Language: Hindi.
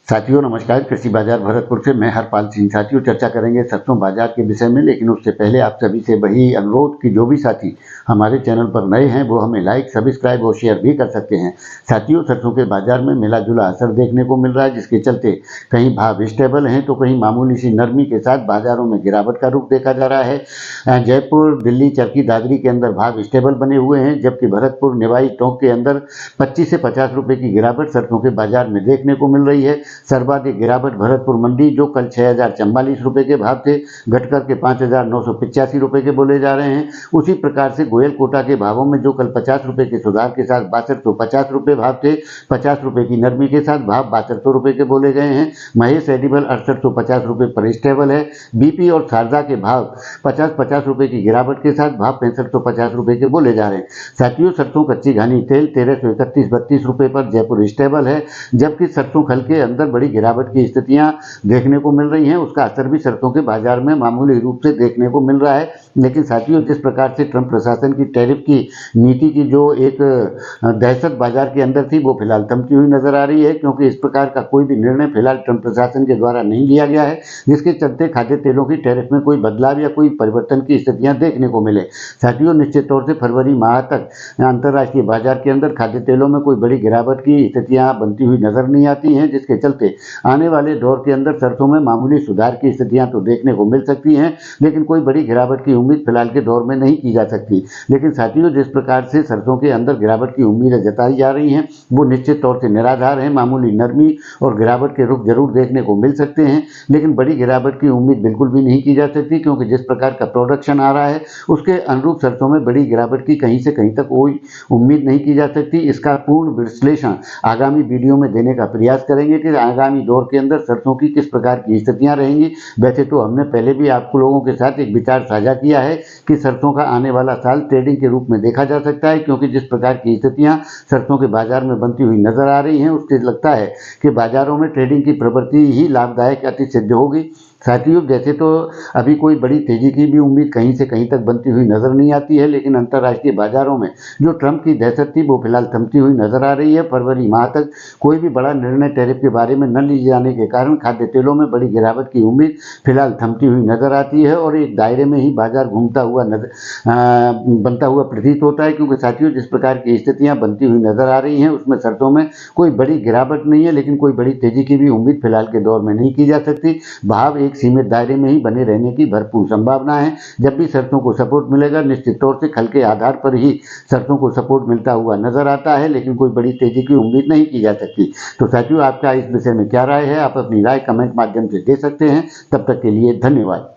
साथियों नमस्कार। कृषि बाजार भरतपुर से मैं हरपाल सिंह। साथियों चर्चा करेंगे सरसों बाजार के विषय में, लेकिन उससे पहले आप सभी से वही अनुरोध कि जो भी साथी हमारे चैनल पर नए हैं वो हमें लाइक, सब्सक्राइब और शेयर भी कर सकते हैं। साथियों सरसों के बाजार में मिला जुला असर देखने को मिल रहा है, जिसके चलते कहीं भाव स्टेबल हैं तो कहीं मामूली सी नरमी के साथ बाजारों में गिरावट का रुख देखा जा रहा है। जयपुर, दिल्ली, चरखी दादरी के अंदर भाव स्टेबल बने हुए हैं, जबकि भरतपुर, निवाई, टोंक के अंदर 25 से 50 रुपए की गिरावट सरसों के बाजार में देखने को मिल रही है। सर्वाधिक गिरावट भरतपुर मंडी, जो कल 6044 रुपए के भाव थे, घटकर के 5985 रुपए के बोले जा रहे हैं। उसी प्रकार से गोयल कोटा के भावों में जो कल 50 रुपए के सुधार के साथ 6250 रुपए भाव थे, 50 रुपए की नरमी के साथ भाव 7200 रुपए के बोले गए हैं। महेश एडिबल 6850 रुपए पर स्टेबल है। बीपी और शारदा के भाव 50-50 रुपए की गिरावट के साथ भाव 6550 रुपए के बोले जा रहे हैं। साथियों सरसों कच्ची घानी तेल 1331-32 रुपए पर जयपुर स्टेबल है, जबकि सरसों खल के अंदर बड़ी गिरावट की स्थितियां देखने को मिल रही हैं। उसका असर भी सरसों के बाजार में मामूली रूप से देखने को मिल रहा है। लेकिन साथियों जिस प्रकार से ट्रंप प्रशासन की टैरिफ की नीति की जो एक दहशत बाजार के अंदर थी, वो फिलहाल थमती हुई नजर आ रही है, क्योंकि इस प्रकार का कोई भी निर्णय फिलहाल ट्रंप प्रशासन के द्वारा नहीं लिया गया है, जिसके चलते खाद्य तेलों की टैरिफ में कोई बदलाव या कोई परिवर्तन की स्थितियां देखने को मिले। साथियों निश्चित तौर से फरवरी माह तक अंतर्राष्ट्रीय बाजार के अंदर खाद्य तेलों में कोई बड़ी गिरावट की स्थितियां बनती हुई नजर नहीं आती हैं, जिसके चलते आने वाले दौर के अंदर सरसों में मामूली सुधार की स्थितियां तो देखने को मिल सकती हैं, लेकिन कोई बड़ी गिरावट की उम्मीद फिलहाल के दौर में नहीं की जा सकती। लेकिन साथियों जिस प्रकार से सरसों के अंदर गिरावट की उम्मीदें जताई जा रही हैं, वो निश्चित तौर से निराधार है। मामूली नरमी और गिरावट के रुख जरूर देखने को मिल सकते हैं, लेकिन बड़ी गिरावट की उम्मीद बिल्कुल भी नहीं की जा सकती, क्योंकि जिस प्रकार का प्रोडक्शन आ रहा है उसके अनुरूप सरसों में बड़ी गिरावट की कहीं से कहीं तक कोई उम्मीद नहीं की जा सकती। इसका पूर्ण विश्लेषण आगामी वीडियो में देने का प्रयास करेंगे कि आगामी दौर के अंदर सरसों की किस प्रकार की स्थितियां रहेंगी। वैसे तो हमने पहले भी आपको लोगों के साथ एक विचार साझा किया है कि सरसों का आने वाला साल ट्रेडिंग के रूप में देखा जा सकता है, क्योंकि जिस प्रकार की स्थितियां सरसों के बाजार में बनती हुई नजर आ रही हैं, उससे लगता है कि बाजारों में ट्रेडिंग की प्रवृत्ति ही लाभदायक अति सिद्ध होगी। साथियों जैसे तो अभी कोई बड़ी तेजी की भी उम्मीद कहीं से कहीं तक बनती हुई नजर नहीं आती है, लेकिन अंतर्राष्ट्रीय बाजारों में जो ट्रंप की दहशत थी वो फिलहाल थमती हुई नजर आ रही है। फरवरी माह तक कोई भी बड़ा निर्णय टैरिफ के बारे में न लिए जाने के कारण खाद्य तेलों में बड़ी गिरावट की उम्मीद फिलहाल थमती हुई नजर आती है, और एक दायरे में ही बाजार घूमता हुआ बनता हुआ प्रतीत होता है, क्योंकि साथियों जिस प्रकार की स्थितियां बनती हुई नजर आ रही हैं उसमें सरसों में कोई बड़ी गिरावट नहीं है, लेकिन कोई बड़ी तेजी की भी उम्मीद फिलहाल के दौर में नहीं की जा सकती। भाव एक सीमित दायरे में ही बने रहने की भरपूर संभावना है। जब भी सरसों को सपोर्ट मिलेगा, निश्चित तौर से खल के आधार पर ही सरसों को सपोर्ट मिलता हुआ नजर आता है, लेकिन कोई बड़ी तेजी की उम्मीद नहीं की जा सकती। तो साथियों आपका इस विषय में क्या राय है, आप अपनी राय कमेंट माध्यम से दे सकते हैं। तब तक के लिए धन्यवाद।